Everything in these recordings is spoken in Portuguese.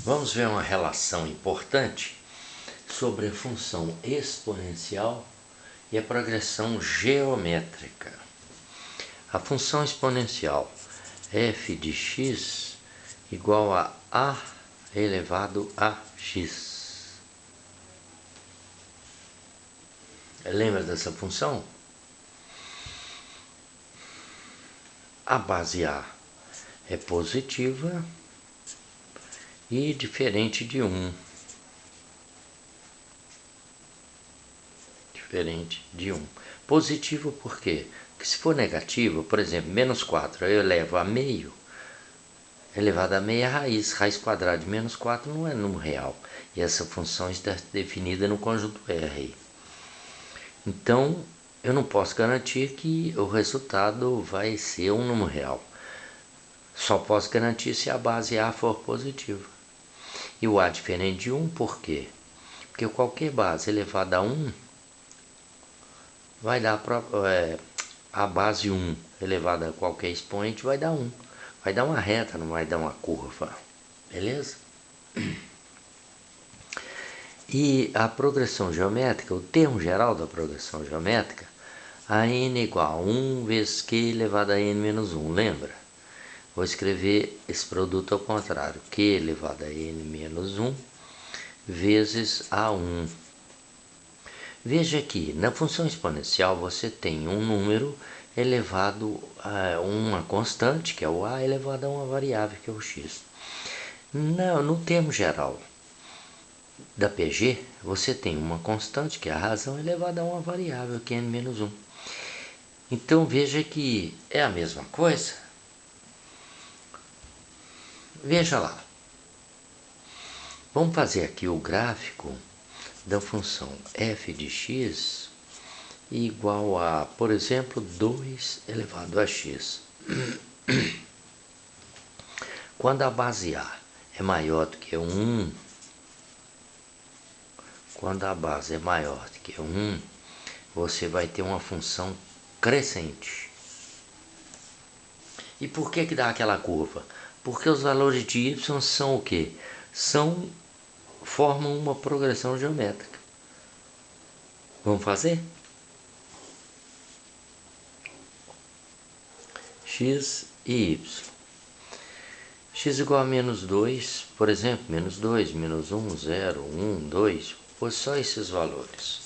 Vamos ver uma relação importante sobre a função exponencial e a progressão geométrica. A função exponencial f de x igual a elevado a x. Lembra dessa função? A base A é positiva e diferente de 1. Positivo por quê? Porque se for negativo, por exemplo, menos 4, eu elevo a meio, elevado a meio é raiz. Raiz quadrada de menos 4 não é número real. E essa função está definida no conjunto R. Então, eu não posso garantir que o resultado vai ser um número real. Só posso garantir se a base A for positiva. E o A diferente de 1, por quê? Porque qualquer base elevada a 1 vai dar a base 1 elevada a qualquer expoente vai dar 1. Vai dar uma reta, não vai dar uma curva. Beleza? E a progressão geométrica, o termo geral da progressão geométrica, a n igual a 1 vezes q elevado a n menos 1. Lembra? Vou escrever esse produto ao contrário. Q elevado a n menos 1 vezes a1. Veja que na função exponencial você tem um número elevado a uma constante, que é o a, elevado a uma variável, que é o x. No termo geral da PG, você tem uma constante, que é a razão, elevada a uma variável, que é n menos 1. Então veja que é a mesma coisa. Veja lá. Vamos fazer aqui o gráfico da função f de x igual a, por exemplo, 2 elevado a x. Quando a base A é maior do que 1, você vai ter uma função crescente. E por que dá aquela curva? Porque os valores de y são o quê? Formam uma progressão geométrica. Vamos fazer? X e y. X igual a menos 2, por exemplo, menos 2, menos 1, 0, 1, 2, pois só esses valores.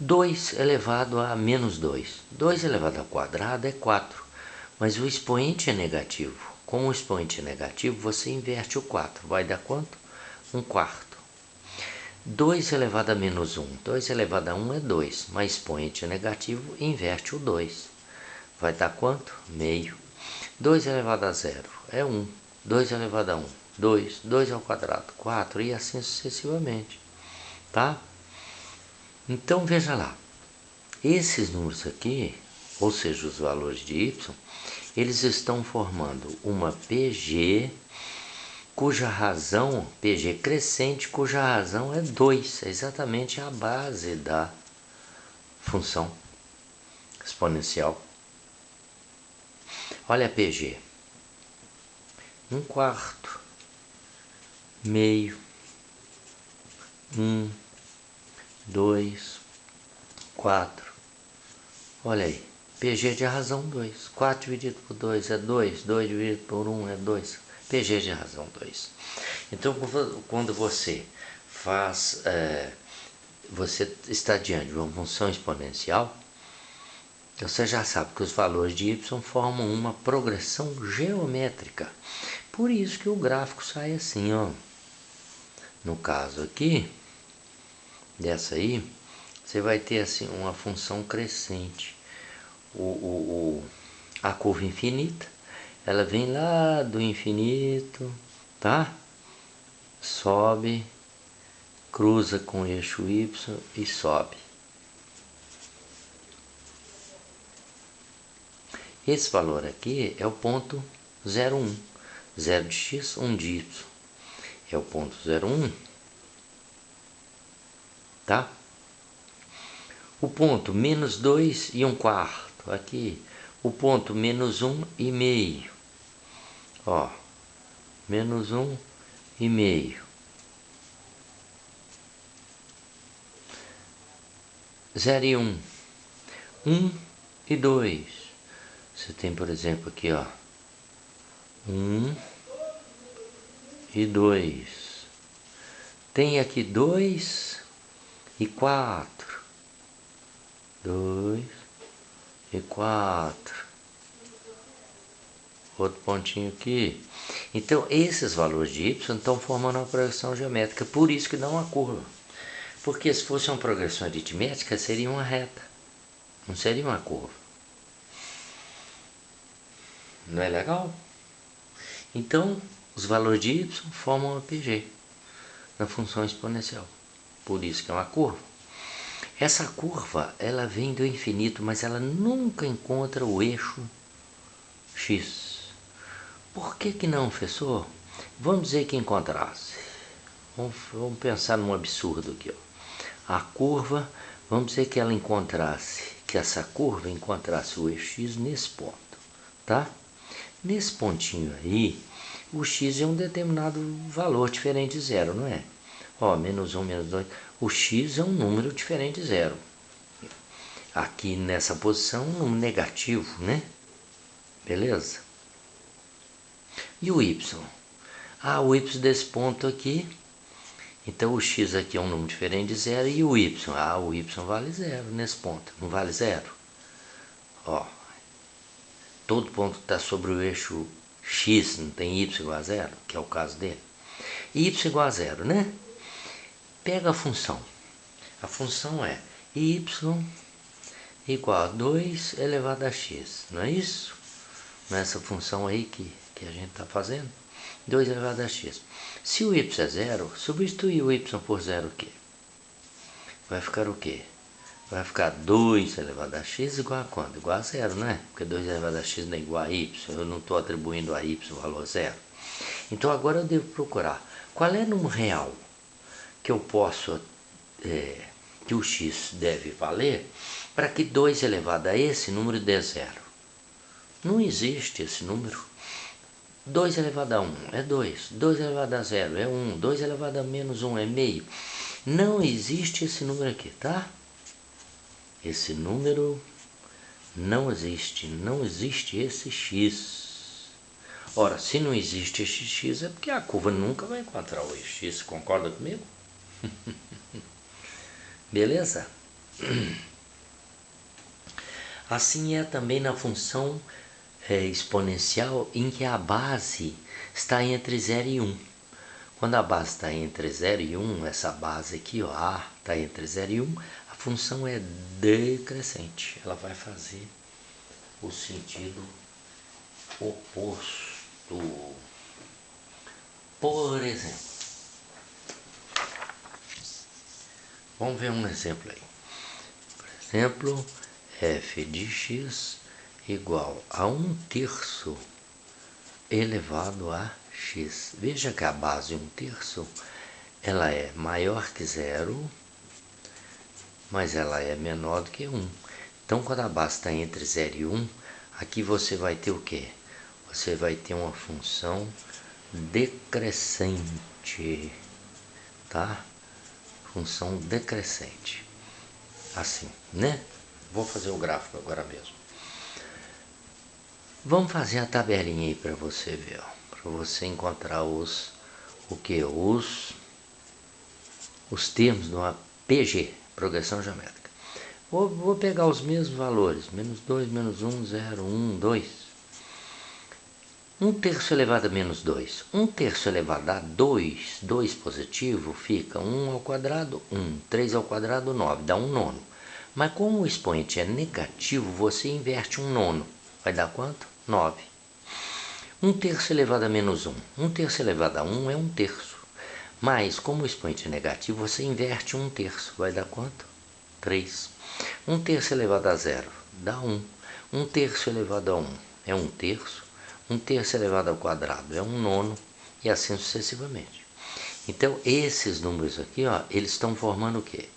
2 elevado a menos 2. 2 elevado ao quadrado é 4, mas o expoente é negativo. Com o expoente negativo, você inverte o 4. Vai dar quanto? 1/4. 2 elevado a menos 1. 2 elevado a 1 é 2, mas expoente é negativo, inverte o 2. Vai dar quanto? Meio. 2 elevado a 0 é 1. 2 elevado a 1, 2. 2 ao quadrado, 4. E assim sucessivamente. Tá? Então, veja lá. Esses números aqui, ou seja, os valores de y, eles estão formando uma PG, cuja razão, PG crescente, cuja razão é 2. É exatamente a base da função exponencial. Olha a PG. 1/4, meio, 1, 2, 4. Olha aí. PG de razão 2. 4 dividido por 2 é 2. 2 dividido por 1 é 2. PG de razão 2. Então, quando você faz, você está diante de uma função exponencial, você já sabe que os valores de y formam uma progressão geométrica. Por isso que o gráfico sai assim, ó. No caso aqui, dessa aí, você vai ter assim uma função crescente. A curva infinita, ela vem lá do infinito, tá? Sobe, cruza com o eixo y e sobe. Esse valor aqui é o ponto 0,1. 0 de x, 1 de y. É o ponto 0,1. Tá? O ponto menos 2 e 1/4. Aqui. O ponto menos 1 e meio. Ó. menos 1,5. 0 e 1. 1 e 2. Você tem, por exemplo, aqui, ó. 1 e 2. Tem aqui 2 e 4. 2 e 4. Outro pontinho aqui. Então, esses valores de y estão formando uma progressão geométrica. Por isso que dá uma curva. Porque se fosse uma progressão aritmética, seria uma reta. Não seria uma curva. Não é legal? Então, os valores de y formam uma PG na função exponencial. Por isso que é uma curva. Essa curva, ela vem do infinito, mas ela nunca encontra o eixo x. Por que não, professor? Vamos dizer que encontrasse. Vamos pensar num absurdo aqui, ó. A curva, vamos dizer que ela encontrasse, que essa curva encontrasse o eixo x nesse ponto, tá? Nesse pontinho aí, o x é um determinado valor diferente de zero, não é? Ó, menos 1, menos 2. O x é um número diferente de zero. Aqui nessa posição, um número negativo, né? Beleza? E o y? Ah, o y desse ponto aqui. Então o x aqui é um número diferente de zero. E o y? Ah, o y vale zero nesse ponto. Não vale zero? Ó. Todo ponto que está sobre o eixo x não tem y igual a zero, que é o caso dele. Y igual a zero, né? Pega a função. A função é y igual a 2 elevado a x. Não é isso? Nessa função aí que a gente está fazendo. 2 elevado a x. Se o y é zero, substituir o y por zero o quê? Vai ficar o quê? Vai ficar 2 elevado a x igual a quanto? Igual a zero, né? Porque 2 elevado a x não é igual a y. Eu não estou atribuindo a y o valor zero. Então agora eu devo procurar qual é o número real que eu posso, que o x deve valer para que 2 elevado a esse número dê zero. Não existe esse número. 2 elevado a 1 é 2, 2 elevado a 0 é 1, 2 elevado a menos 1 é meio. Não existe esse número aqui, tá? Esse número não existe, não existe esse x. Ora, se não existe esse x é porque a curva nunca vai encontrar o eixo x, concorda comigo? Beleza? Assim é também na função exponencial em que a base está entre 0 e 1. Quando a base está entre 0 e 1, essa base aqui, ó, A, está entre 0 e 1, a função é decrescente. Ela vai fazer o sentido oposto. Por exemplo, vamos ver um exemplo aí. Por exemplo, f de x igual a 1/3 elevado a x. Veja que a base 1/3 ela é maior que zero, mas ela é menor do que 1. Então, quando a base está entre 0 e 1, aqui você vai ter o quê? Você vai ter uma função decrescente, tá? Função decrescente. Assim, né? Vou fazer o gráfico agora mesmo. Vamos fazer a tabelinha aí para você ver, para você encontrar os termos de uma PG, progressão geométrica. Vou pegar os mesmos valores, menos 2, menos 1, 0, 1, 2. 1/3 elevado a menos 2. 1/3 elevado a 2, 2 positivo, fica 1 ao quadrado, 1. 3 ao quadrado, 9, dá 1/9. Mas como o expoente é negativo, você inverte 1/9. Vai dar quanto? 9. 1/3 elevado a menos 1. 1/3 elevado a 1 é 1/3. Mas, como o expoente é negativo, você inverte 1/3. Vai dar quanto? 3. 1/3 elevado a 0 dá 1. 1/3 elevado a 1 é 1/3. 1/3 elevado ao quadrado é 1/9. E assim sucessivamente. Então, esses números aqui, ó, eles estão formando o quê?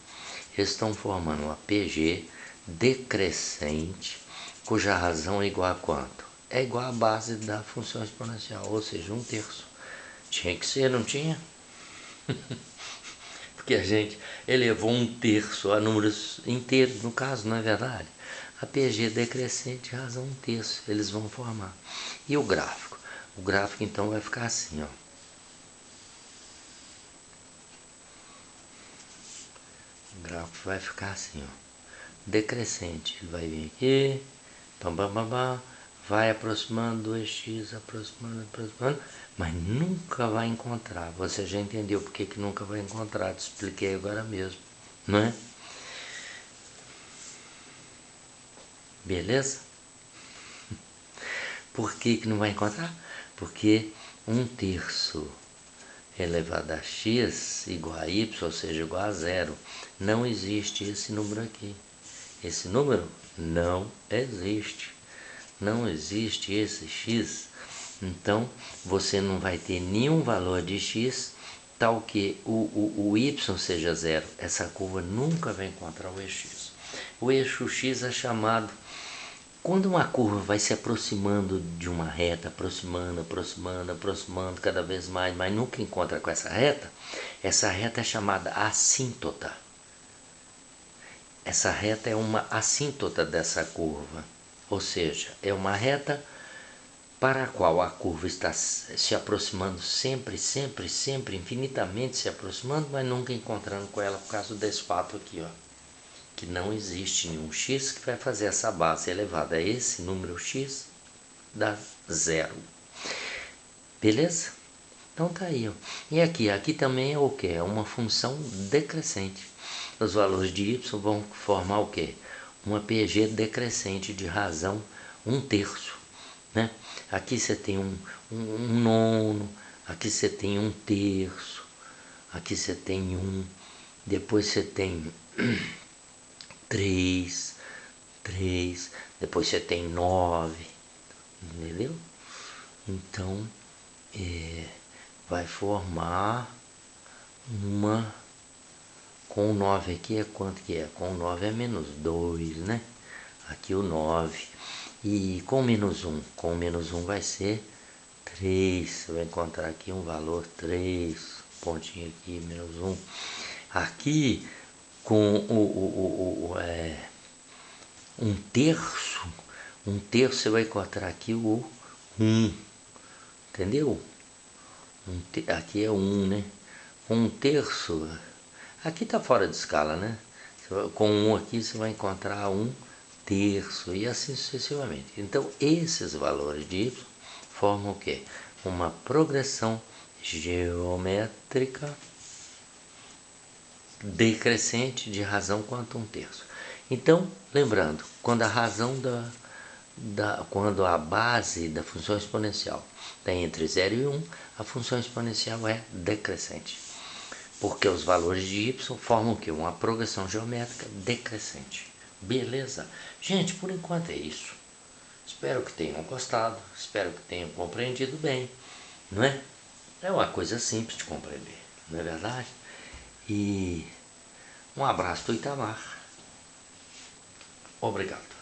Eles estão formando uma PG decrescente, cuja razão é igual a quanto? É igual à base da função exponencial, ou seja, 1/3. Tinha que ser, não tinha? Porque a gente elevou 1/3 a números inteiros, no caso, não é verdade? A PG decrescente, razão 1/3, eles vão formar. E o gráfico? O gráfico então vai ficar assim, ó. O gráfico vai ficar assim, ó. Decrescente, ele vai vir aqui, pam, pam, pam, pam, vai aproximando 2x, aproximando, mas nunca vai encontrar. Você já entendeu por que nunca vai encontrar, te expliquei agora mesmo, não é? Beleza? Por que não vai encontrar? Porque 1/3 elevado a x igual a y, ou seja, igual a 0. Não existe esse número aqui. Esse número não existe. Não existe esse x. Então, você não vai ter nenhum valor de x tal que o y seja 0. Essa curva nunca vai encontrar o eixo x. O eixo x é chamado... Quando uma curva vai se aproximando de uma reta, aproximando cada vez mais, mas nunca encontra com essa reta é chamada assíntota. Essa reta é uma assíntota dessa curva, ou seja, é uma reta para a qual a curva está se aproximando sempre, infinitamente se aproximando, mas nunca encontrando com ela por causa desse fato aqui, ó. Que não existe nenhum x que vai fazer essa base elevada a esse número x dá 0. Beleza? Então tá aí, ó. E aqui também é o que? É uma função decrescente. Os valores de y vão formar o que? Uma PG decrescente de razão 1/3, né? Aqui você tem um nono, aqui você tem 1/3, aqui você tem 1, depois você tem 3, depois você tem 9, entendeu? Então, vai formar uma... Com o 9 aqui é quanto que é? Com o 9 é menos 2, né? Aqui o 9. E com o menos 1? Com o menos 1 vai ser 3. Você vai encontrar aqui um valor 3. Pontinho aqui, menos 1. Aqui, com o 1/3, você vai encontrar aqui o 1. Entendeu? Aqui é 1, né? Com 1/3, aqui está fora de escala, né? Com 1 aqui você vai encontrar 1/3 e assim sucessivamente. Então esses valores de y formam o quê? Uma progressão geométrica decrescente de razão quanto 1/3. Então, lembrando, quando a razão quando a base da função exponencial está entre 0 e 1, a função exponencial é decrescente. Porque os valores de y formam o quê? Uma progressão geométrica decrescente. Beleza? Gente, por enquanto é isso. Espero que tenham gostado, espero que tenham compreendido bem, não é? É uma coisa simples de compreender, não é verdade? E um abraço do Itamar. Obrigado.